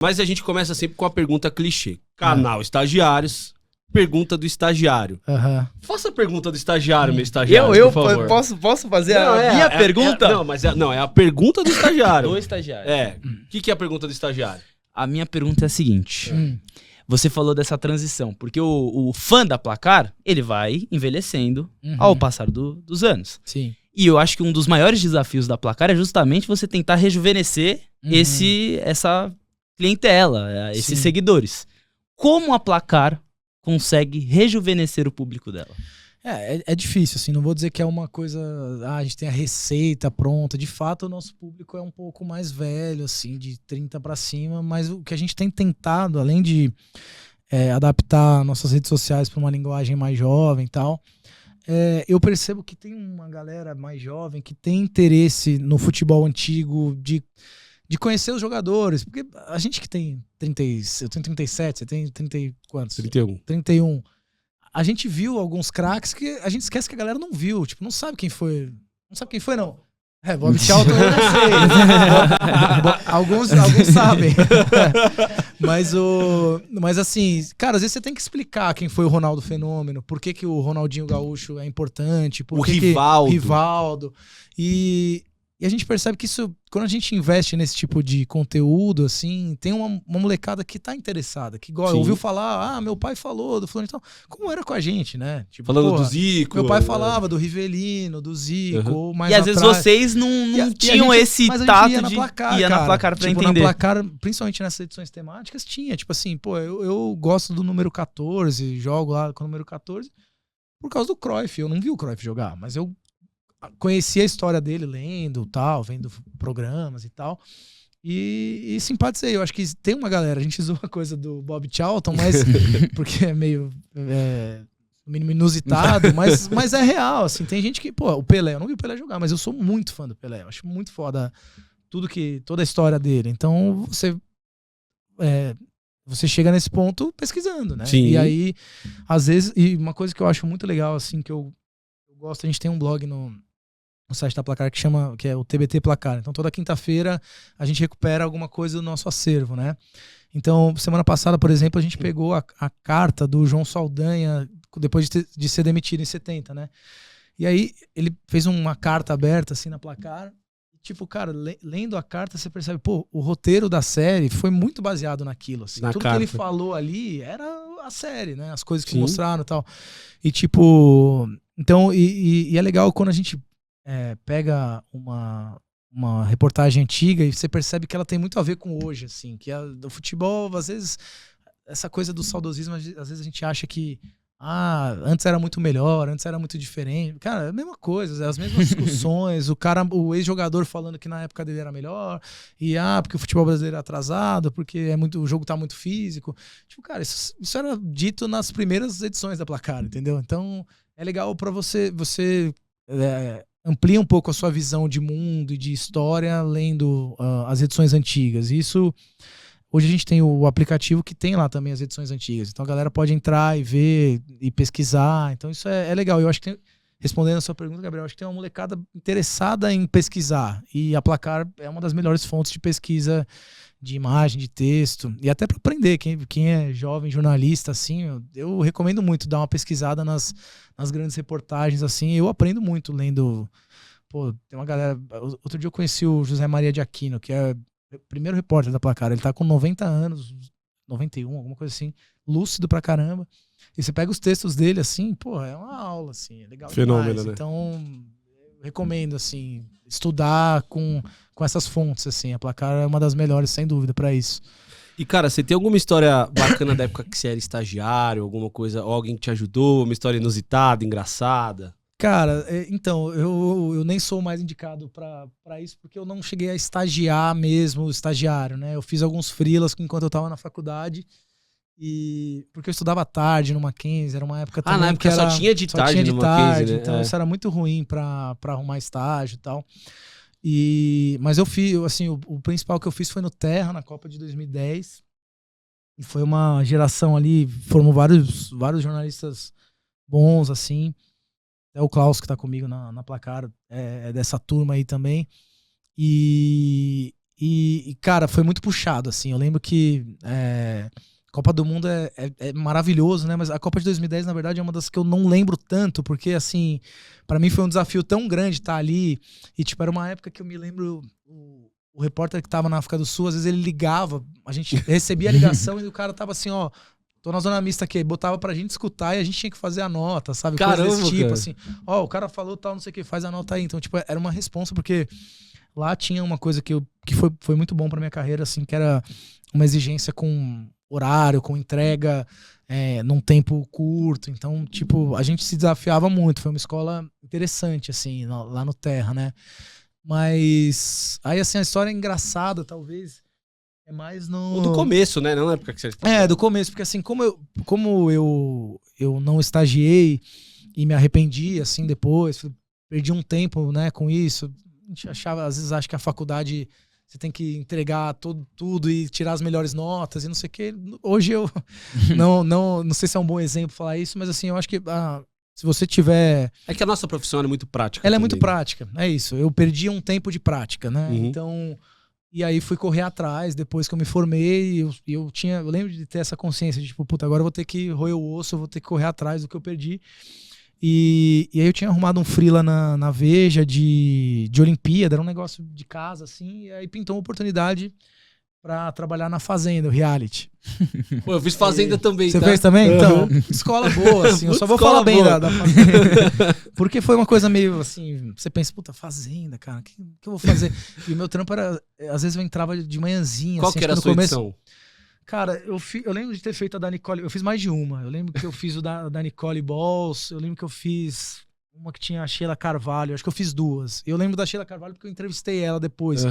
Mas a gente começa sempre com a pergunta clichê. Canal Estagiários, pergunta do estagiário. Faça a pergunta do estagiário, meu estagiário, Eu por favor. posso fazer a minha pergunta? É a pergunta do estagiário. Do estagiário. O que é a pergunta do estagiário? A minha pergunta é a seguinte. Você falou dessa transição, porque o fã da Placar, ele vai envelhecendo ao passar dos anos. Sim. E eu acho que um dos maiores desafios da Placar é justamente você tentar rejuvenescer essa clientela, esses seguidores. Como a Placar consegue rejuvenescer o público dela? É difícil, assim, não vou dizer que é uma coisa, a gente tem a receita pronta, de fato o nosso público é um pouco mais velho, assim, de 30 para cima, mas o que a gente tem tentado, além de adaptar nossas redes sociais para uma linguagem mais jovem e tal, eu percebo que tem uma galera mais jovem que tem interesse no futebol antigo, de conhecer os jogadores, porque a gente que tem eu tenho 37, você tem 30 e quantos? 31. A gente viu alguns craques que a gente esquece que a galera não viu, tipo, não sabe quem foi. Não sabe quem foi, não. Bob Charlton eu não sei. alguns sabem. Mas assim, cara, às vezes você tem que explicar quem foi o Ronaldo Fenômeno, por que o Ronaldinho Gaúcho é importante, por que Rivaldo. E a gente percebe que isso, quando a gente investe nesse tipo de conteúdo, assim, tem uma molecada que tá interessada, que ouviu falar, meu pai falou do fulano e tal, como era com a gente, né? Tipo, falando do Zico. Meu pai falava do Rivelino, do Zico, mais e às vezes vocês não tinham esse tato ia na Placar, ia na Placar pra tipo, entender. Na Placar, principalmente nessas edições temáticas, tinha, tipo assim, eu gosto do número 14, jogo lá com o número 14, por causa do Cruyff. Eu não vi o Cruyff jogar, mas eu conheci a história dele lendo tal, vendo programas e tal, e simpatizei. Eu acho que tem uma galera, a gente usou a coisa do Bob Charlton, mas porque é meio mínimo inusitado, mas é real, assim, tem gente que, o Pelé, eu não vi o Pelé jogar, mas eu sou muito fã do Pelé, eu acho muito foda toda a história dele. Então você chega nesse ponto pesquisando, né? Sim. E aí, às vezes, e uma coisa que eu acho muito legal, assim, que eu gosto, a gente tem um blog no site da Placar que é o TBT Placar. Então toda quinta-feira a gente recupera alguma coisa do nosso acervo, né? Então semana passada, por exemplo, a gente pegou a carta do João Saldanha depois de ser demitido em 70, né? E aí ele fez uma carta aberta assim na Placar. Tipo, cara, lendo a carta você percebe, o roteiro da série foi muito baseado naquilo, assim. Tudo que ele falou ali era a série, né? As coisas que mostraram e tal. E tipo, então, e é legal quando a gente pega uma reportagem antiga e você percebe que ela tem muito a ver com hoje, assim, que do futebol, às vezes, essa coisa do saudosismo, às vezes a gente acha que antes era muito melhor, antes era muito diferente. Cara, é a mesma coisa, as mesmas discussões, o ex-jogador falando que na época dele era melhor, e porque o futebol brasileiro é atrasado, porque o jogo tá muito físico. Tipo, cara, isso era dito nas primeiras edições da Placar, entendeu? Então, é legal pra você amplia um pouco a sua visão de mundo e de história lendo as edições antigas. Isso, hoje a gente tem o aplicativo que tem lá também as edições antigas. Então a galera pode entrar e ver e pesquisar. Então isso é legal. Eu acho que, respondendo a sua pergunta, Gabriel, acho que tem uma molecada interessada em pesquisar. E a Placar é uma das melhores fontes de pesquisa de imagem, de texto. E até para aprender. Quem é jovem jornalista, assim, eu recomendo muito dar uma pesquisada nas grandes reportagens, assim. Eu aprendo muito lendo. Tem uma galera. Outro dia eu conheci o José Maria de Aquino, que é o primeiro repórter da Placar. Ele tá com 90 anos, 91, alguma coisa assim, lúcido pra caramba. E você pega os textos dele, assim, é uma aula, assim, é legal. Fenômeno, demais. né? Então, eu recomendo, assim, estudar com essas fontes, assim. A Placar é uma das melhores, sem dúvida, pra isso. E, cara, você tem alguma história bacana da época que você era estagiário, alguma coisa, ou alguém que te ajudou, uma história inusitada, engraçada? Cara, então, eu nem sou mais indicado pra isso, porque eu não cheguei a estagiar mesmo, estagiário, né? Eu fiz alguns freelas enquanto eu tava na faculdade, porque eu estudava tarde no Mackenzie, era uma época também na época só tinha de tarde no Mackenzie, né? Então isso era muito ruim pra arrumar estágio e tal. Mas eu fiz, assim, o principal que eu fiz foi no Terra, na Copa de 2010, e foi uma geração ali, formou vários jornalistas bons, assim. É o Klaus que tá comigo na Placar, é dessa turma aí também. E E, cara, foi muito puxado, assim. Eu lembro que Copa do Mundo é maravilhoso, né? Mas a Copa de 2010, na verdade, é uma das que eu não lembro tanto, porque, assim, pra mim foi um desafio tão grande estar ali. E, tipo, era uma época que eu me lembro... O repórter que tava na África do Sul, às vezes ele ligava, a gente recebia a ligação e o cara tava assim, ó, tô na zona mista aqui, botava pra gente escutar e a gente tinha que fazer a nota, sabe? Caramba, coisa desse tipo, cara. assim. Ó, o cara falou tal, não sei o que, faz a nota aí. Então, tipo, era uma responsa, porque lá tinha uma coisa que foi muito bom pra minha carreira, assim, que era uma exigência com horário, com entrega num tempo curto. Então, tipo, a gente se desafiava muito. Foi uma escola interessante, assim, lá no Terra, né? Mas aí, assim, a história é engraçada, talvez. É mais no... Do começo, né? Não na época que você... do começo. Porque, assim, como eu não estagiei e me arrependi, assim, depois, perdi um tempo, né, com isso. A gente às vezes acha que a faculdade você tem que entregar tudo e tirar as melhores notas e não sei o quê. Hoje eu não sei se é um bom exemplo falar isso, mas, assim, eu acho que... se você tiver... É que a nossa profissão é muito prática. Ela também. é muito prática, é isso. Eu perdi um tempo de prática, né? Uhum. Então... E aí fui correr atrás, depois que eu me formei, eu lembro de ter essa consciência de, tipo, puta, agora eu vou ter que roer o osso, eu vou ter que correr atrás do que eu perdi. E aí eu tinha arrumado um freela na Veja de Olimpíada, era um negócio de casa, assim, e aí pintou uma oportunidade pra trabalhar na Fazenda, o reality. Pô, eu fiz Fazenda também, Você tá? fez também? Então, escola boa, assim. Eu só vou falar bem da Fazenda. Porque foi uma coisa meio assim, você pensa, puta, Fazenda, cara, o que eu vou fazer? E o meu trampo era, às vezes eu entrava de manhãzinha. Qual assim, que era a sua edição? Cara, eu lembro de ter feito a da Nicole, eu fiz mais de uma. Eu lembro que eu fiz o da Nicole Balls, eu lembro que eu fiz uma que tinha a Sheila Carvalho, acho que eu fiz duas. Eu lembro da Sheila Carvalho porque eu entrevistei ela depois,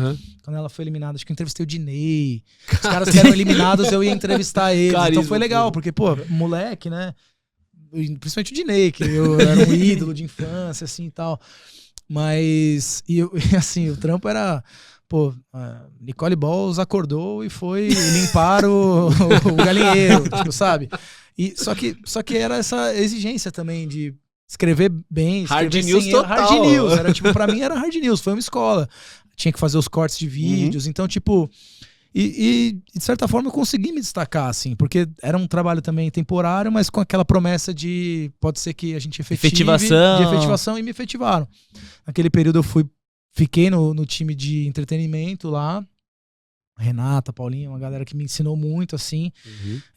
quando ela foi eliminada. Acho que eu entrevistei o Diney. Os caras que eram eliminados, eu ia entrevistar eles. Carisma, então foi legal, porque, pô, moleque, né? Principalmente o Diney, que eu era um ídolo de infância, assim e tal. Mas, assim, o trampo era... Pô, Nicole Balls acordou e foi limpar o galinheiro, tipo, sabe? Só que era essa exigência também de escrever bem, hard news total. Hard news, era tipo, pra mim era hard news, foi uma escola. Tinha que fazer os cortes de vídeos, então tipo, e de certa forma eu consegui me destacar, assim, porque era um trabalho também temporário, mas com aquela promessa de, pode ser que a gente efetivação, e me efetivaram. Naquele período eu fiquei no time de entretenimento lá, Renata, Paulinha, uma galera que me ensinou muito, assim.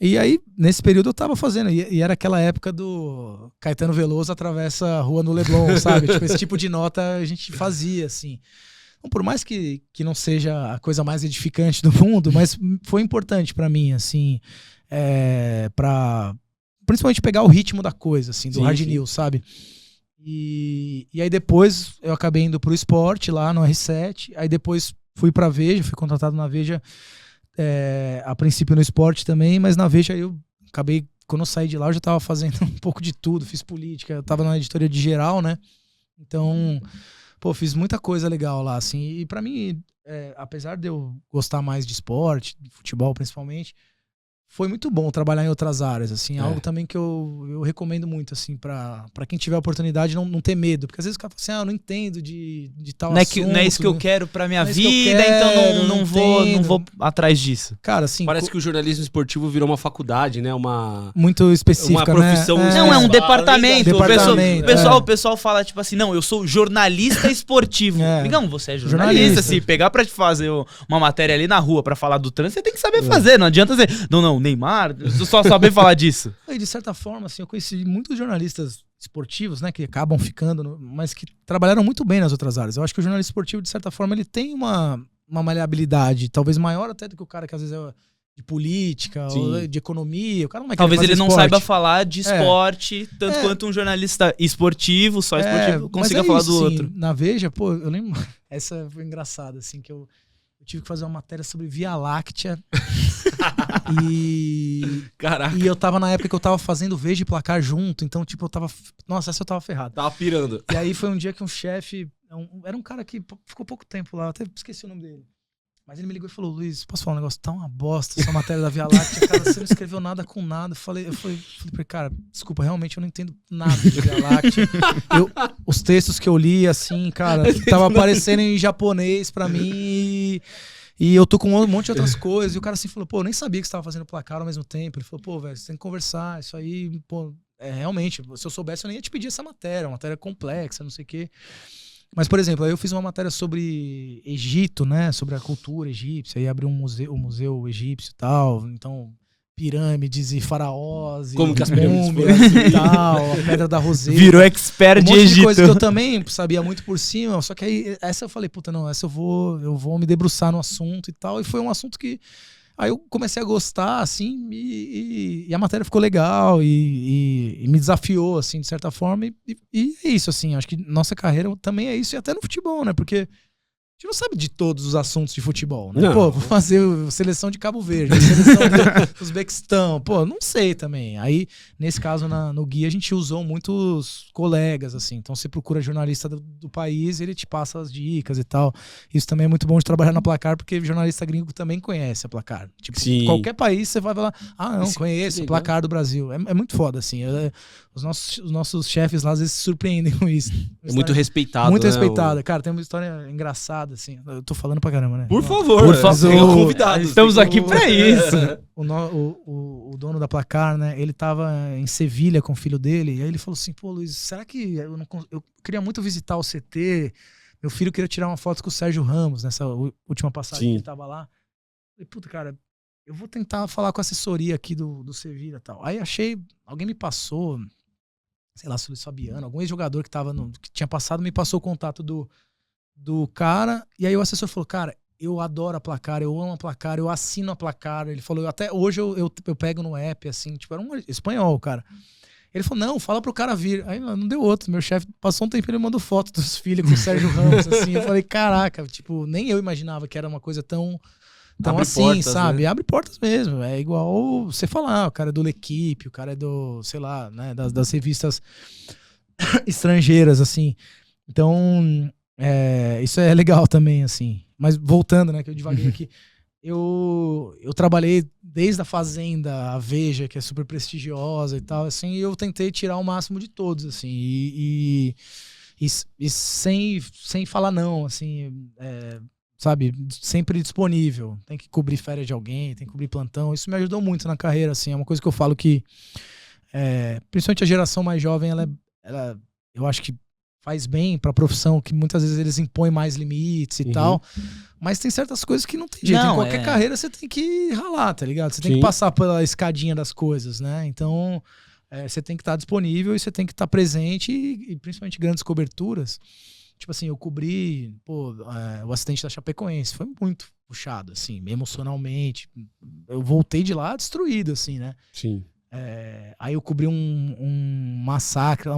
E aí, nesse período eu tava fazendo, e era aquela época do Caetano Veloso atravessa a rua no Leblon, sabe? Tipo, esse tipo de nota a gente fazia, assim. Então, por mais que não seja a coisa mais edificante do mundo, mas foi importante pra mim, assim, pra principalmente pegar o ritmo da coisa, assim, do hard news, sabe? E aí depois eu acabei indo pro esporte lá no R7, aí depois fui pra Veja, fui contratado na Veja, a princípio no esporte também, mas na Veja eu acabei, quando eu saí de lá eu já tava fazendo um pouco de tudo, fiz política, eu tava na editoria de geral, né? Então, pô, fiz muita coisa legal lá, assim, e pra mim, apesar de eu gostar mais de esporte, de futebol principalmente, foi muito bom trabalhar em outras áreas, assim, algo também que eu recomendo muito, assim, pra quem tiver a oportunidade não ter medo, porque às vezes o cara fala assim, eu não entendo de tal assunto. Não é isso que eu quero pra minha vida, então não vou atrás disso. Cara, assim... Parece que o jornalismo esportivo virou uma faculdade, né? Muito específica, uma profissão, né? Não, é um departamento. O pessoal fala, tipo assim, não, eu sou jornalista esportivo. Amigão, você é jornalista. Se pegar pra te fazer uma matéria ali na rua pra falar do trânsito, você tem que saber fazer, não adianta dizer, não, Neymar, só saber falar disso. E de certa forma, assim, eu conheci muitos jornalistas esportivos, né, que acabam ficando, mas que trabalharam muito bem nas outras áreas. Eu acho que o jornalista esportivo, de certa forma, ele tem uma maleabilidade, talvez maior até do que o cara que às vezes é de política, ou de economia. O cara não vai talvez ele não esporte. Saiba falar de esporte, tanto quanto um jornalista esportivo, só esportivo, consiga falar do outro. Na Veja, pô, eu lembro, essa foi engraçada, assim, que eu tive que fazer uma matéria sobre Via Láctea. Caraca. E eu tava na época que eu tava fazendo Veja e Placar junto, então, tipo, eu tava... Nossa, essa eu tava ferrado. Tava pirando. E aí foi um dia que um chefe... Era um cara que ficou pouco tempo lá, eu até esqueci o nome dele. Mas ele me ligou e falou, Luiz, posso falar um negócio? Tá uma bosta essa matéria da Via Láctea. Cara, você não escreveu nada com nada. Eu falei pra ele, cara, desculpa, realmente eu não entendo nada de Via Láctea. Os textos que eu li, assim, cara, tava aparecendo em japonês pra mim E eu tô com um monte de outras coisas. E o cara assim falou, pô, eu nem sabia que você tava fazendo placar ao mesmo tempo. Ele falou, pô, velho, você tem que conversar. Isso aí, pô, realmente, se eu soubesse, eu nem ia te pedir essa matéria. Uma matéria complexa, não sei o quê. Mas, por exemplo, aí eu fiz uma matéria sobre Egito, né? Sobre a cultura egípcia. Aí abriu um museu egípcio e tal. Então, pirâmides e faraós. Como e que as pirâmides e tal. A Pedra da Roseira. Virou expert de Egito. De coisa que eu também sabia muito por cima. Só que aí, essa eu falei, puta, não, essa eu vou me debruçar no assunto e tal. E foi um assunto que... Aí eu comecei a gostar, assim, e a matéria ficou legal e me desafiou, assim, de certa forma. E é isso, assim, acho que nossa carreira também é isso, e até no futebol, né? Porque a gente não sabe de todos os assuntos de futebol, né? Não. Pô, vou fazer seleção de Cabo Verde, seleção do Uzbequistão, pô, não sei também. Aí, nesse caso, no guia, a gente usou muitos colegas, assim. Então, você procura jornalista do país e ele te passa as dicas e tal. Isso também é muito bom de trabalhar na Placar, porque jornalista gringo também conhece a Placar. Tipo, Sim. Qualquer país você vai falar, não, Isso, conheço a Placar do Brasil. É muito foda, assim. Os nossos chefes lá, às vezes, se surpreendem com isso. É muito respeitado, Muito né, respeitada. Cara, tem uma história engraçada, assim. Eu tô falando pra caramba, né? Por favor. Por favor. Tem um convidado. Estamos aqui pra isso. O dono da Placar, né? Ele tava em Sevilha com o filho dele. E aí ele falou assim, pô, Luiz, será que eu queria muito visitar o CT. Meu filho queria tirar uma foto com o Sérgio Ramos nessa última passagem que ele tava lá. Eu falei, puta, cara, eu vou tentar falar com a assessoria aqui do Sevilha e tal. Aí alguém me passou, sei lá, Luiz Fabiano, algum ex-jogador que tinha passado, me passou o contato do cara. E aí o assessor falou, cara, eu adoro a Placar, eu amo a Placar, eu assino a Placar. Ele falou, até hoje eu pego no app, assim, tipo, era um espanhol, cara. Ele falou, não, fala pro cara vir. Aí não deu outro. Meu chefe passou um tempo, ele mandou foto dos filhos com o Sérgio Ramos, assim. Eu falei, caraca, tipo, nem eu imaginava que era uma coisa tão assim, portas, sabe? Né? Abre portas mesmo. É igual você falar, o cara é do L'Equipe, o cara é do, sei lá, né, das revistas estrangeiras, assim. Então, isso é legal também, assim. Mas voltando, né, que eu divaguei aqui. Eu trabalhei desde a Fazenda, a Veja, que é super prestigiosa e tal, assim, e eu tentei tirar o máximo de todos, assim, e sem falar não, assim, sabe, sempre disponível. Tem que cobrir férias de alguém, tem que cobrir plantão. Isso me ajudou muito na carreira, assim, é uma coisa que eu falo que, principalmente a geração mais jovem, ela eu acho que faz bem pra profissão, que muitas vezes eles impõem mais limites e tal. Mas tem certas coisas que não tem jeito. Em qualquer carreira você tem que ralar, tá ligado? Você tem que passar pela escadinha das coisas, né? Então, você tem que estar disponível e você tem que estar presente e principalmente grandes coberturas. Tipo assim, eu cobri o acidente da Chapecoense. Foi muito puxado, assim, emocionalmente. Eu voltei de lá destruído, assim, né? Sim. Aí eu cobri um massacre.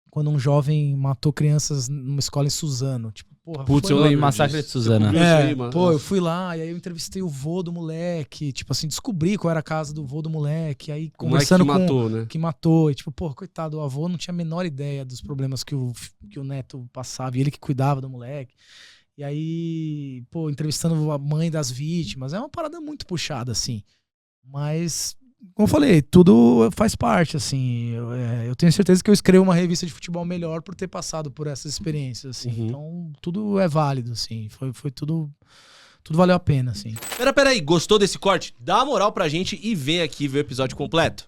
Quando um jovem matou crianças numa escola em Suzano. Tipo, porra, putz, eu lembro massacre de Suzano. Eu fui lá, e aí eu entrevistei o vô do moleque, tipo assim, descobri qual era a casa do vô do moleque, aí conversando com que matou, e tipo, porra, coitado, o avô não tinha a menor ideia dos problemas que o neto passava, e ele que cuidava do moleque. E aí, pô, entrevistando a mãe das vítimas, é uma parada muito puxada, assim. Mas, como eu falei, tudo faz parte, assim. Eu tenho certeza que eu escrevo uma revista de futebol melhor por ter passado por essas experiências, assim. Então, tudo é válido, assim. Foi tudo valeu a pena, assim. Peraí, gostou desse corte? Dá uma moral pra gente e vem aqui ver o episódio completo.